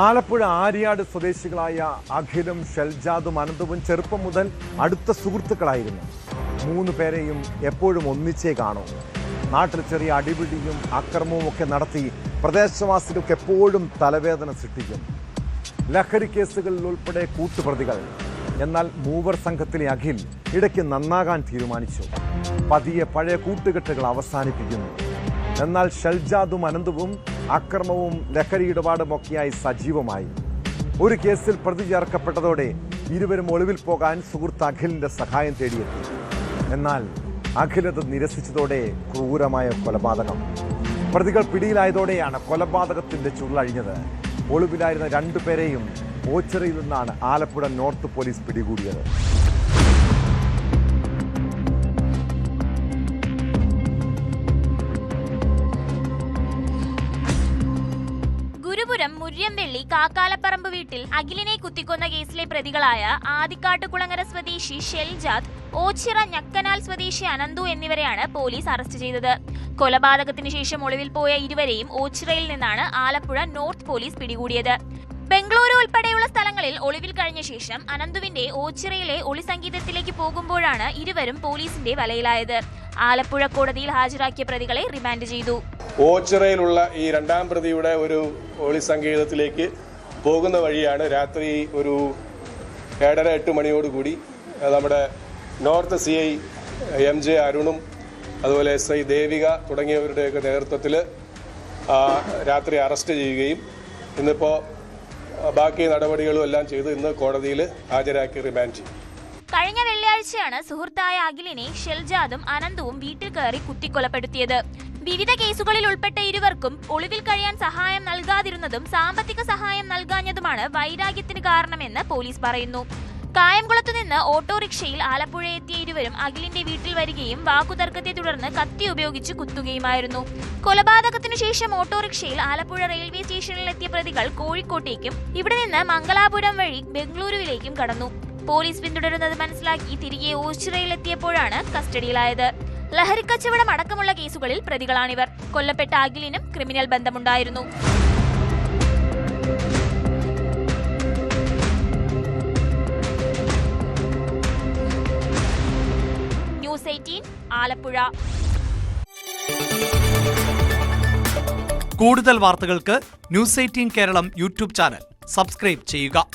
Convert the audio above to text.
ആലപ്പുഴ ആര്യാട് സ്വദേശികളായ അഖിലും ഷെൽജാദും അനന്തവും ചെറുപ്പം മുതൽ അടുത്ത സുഹൃത്തുക്കളായിരുന്നു. 3 പേരെയും എപ്പോഴും ഒന്നിച്ചേ കാണൂ. നാട്ടിൽ ചെറിയ അടിപിടിയും അക്രമവും ഒക്കെ നടത്തി പ്രദേശവാസികൾക്ക് എപ്പോഴും തലവേദന സൃഷ്ടിക്കും. ലഹരി കേസുകളിൽ ഉൾപ്പെടെ കൂട്ടുപ്രതികൾ. എന്നാൽ മൂവർ സംഘത്തിലെ അഖിൽ ഇടയ്ക്ക് നന്നാകാൻ തീരുമാനിച്ചു. പതിയെ പഴയ കൂട്ടുകെട്ടുകൾ അവസാനിപ്പിക്കുന്നു. എന്നാൽ ഷെൽജാദും അനന്തവും അക്രമവും ലഹരി ഇടപാടുമൊക്കെയായി സജീവമായി. ഒരു കേസിൽ പ്രതി ചേർക്കപ്പെട്ടതോടെ ഇരുവരും ഒളിവിൽ പോകാൻ സുഹൃത്ത് അഖിലിന്റെ സഹായം തേടിയെത്തി. എന്നാൽ അഖിലത് നിരസിച്ചതോടെ ക്രൂരമായ കൊലപാതകം. പ്രതികൾ പിടിയിലായതോടെയാണ് കൊലപാതകത്തിന്റെ ചുരുളഴിഞ്ഞത്. ഒളിവിലായിരുന്ന 2 പേരെയും ഓച്ചിറയിൽ നിന്നാണ് ആലപ്പുഴ നോർത്ത് പോലീസ് പിടികൂടിയത്. ഗുരുപുരം മുര്യംവെള്ളി കാക്കാലപ്പറമ്പ് വീട്ടിൽ അഖിലിനെ കുത്തിക്കൊന്ന കേസിലെ പ്രതികളായ ആദിക്കാട്ടുകുളങ്ങര സ്വദേശി ഷെൽജാദ്, ഓച്ചിറ ഞക്കനാൽ സ്വദേശി അനന്തു എന്നിവരെയാണ് പോലീസ് അറസ്റ്റ് ചെയ്തത്. കൊലപാതകത്തിന് ശേഷം ഒളിവിൽ പോയ ഇരുവരെയും ഓച്ചിറയിൽ നിന്നാണ് ആലപ്പുഴ നോർത്ത് പോലീസ് പിടികൂടിയത്. ബംഗളൂരു ഉൾപ്പെടെയുള്ള സ്ഥലങ്ങളിൽ ഒളിവിൽ കഴിഞ്ഞ ശേഷം അനന്തുവിന്റെ ഓച്ചിറയിലെ ഒളിസംഗീതത്തിലേക്ക് പോകുമ്പോഴാണ് ഇരുവരും പോലീസിന്റെ വലയിലായത്. ആലപ്പുഴ കോടതിയിൽ ഹാജരാക്കിയ പ്രതികളെ റിമാൻഡ് ചെയ്തു. ഓച്ചിറയിലുള്ള ഈ 2ാം പ്രതിയുടെ ഒരു ഒളിസംഗീതത്തിലേക്ക് പോകുന്ന വഴിയാണ് രാത്രി ഒരു 7:30-8 മണിയോടുകൂടി നമ്മുടെ നോർത്ത് CI MJ അരുണും അതുപോലെ SI ദേവിക തുടങ്ങിയവരുടെയൊക്കെ നേതൃത്വത്തിൽ രാത്രി അറസ്റ്റ് ചെയ്യുകയും ഇന്നിപ്പോൾ ബാക്കി നടപടികളും എല്ലാം ചെയ്ത് ഇന്ന് കോടതിയിൽ ഹാജരാക്കി റിമാൻഡ് ചെയ്യും. കഴിഞ്ഞ വെള്ളിയാഴ്ചയാണ് സുഹൃത്തായ അഖിലിനെ ഷെൽജാദും അനന്തവും വീട്ടിൽ കയറി കുത്തിക്കൊലപ്പെടുത്തിയത്. വിവിധ കേസുകളിൽ ഉൾപ്പെട്ട ഇരുവർക്കും ഒളിവിൽ കഴിയാൻ സഹായം നൽകാതിരുന്നതും സാമ്പത്തിക സഹായം നൽകാഞ്ഞതുമാണ് വൈരാഗ്യത്തിന് കാരണമെന്ന് പോലീസ് പറയുന്നു. കായംകുളത്തു നിന്ന് ഓട്ടോറിക്ഷയിൽ ആലപ്പുഴ എത്തിയ ഇരുവരും അഖിലിന്റെ വീട്ടിൽ വരികയും വാക്കുതർക്കത്തെ തുടർന്ന് കത്തി ഉപയോഗിച്ച് കുത്തുകയുമായിരുന്നു. കൊലപാതകത്തിനു ശേഷം ഓട്ടോറിക്ഷയിൽ ആലപ്പുഴ റെയിൽവേ സ്റ്റേഷനിലെത്തിയ പ്രതികൾ കോഴിക്കോട്ടേക്കും ഇവിടെ നിന്ന് മംഗലാപുരം വഴി ബംഗളൂരുവിലേക്കും കടന്നു. പോലീസ് പിന്തുടരുന്നത് മനസ്സിലാക്കി തിരികെ ഓച്ചിറയിലെത്തിയപ്പോഴാണ് കസ്റ്റഡിയിലായത്. ലഹരിക്കച്ചവടം അടക്കമുള്ള കേസുകളിൽ പ്രതികളാണിവർ. കൊല്ലപ്പെട്ട അഖിലിനും ക്രിമിനൽ ബന്ധമുണ്ടായിരുന്നു. ന്യൂസ് 18 ആലപ്പുഴ. കൂടുതൽ വാർത്തകൾക്ക് news 18 Keralam YouTube channel subscribe ചെയ്യുക.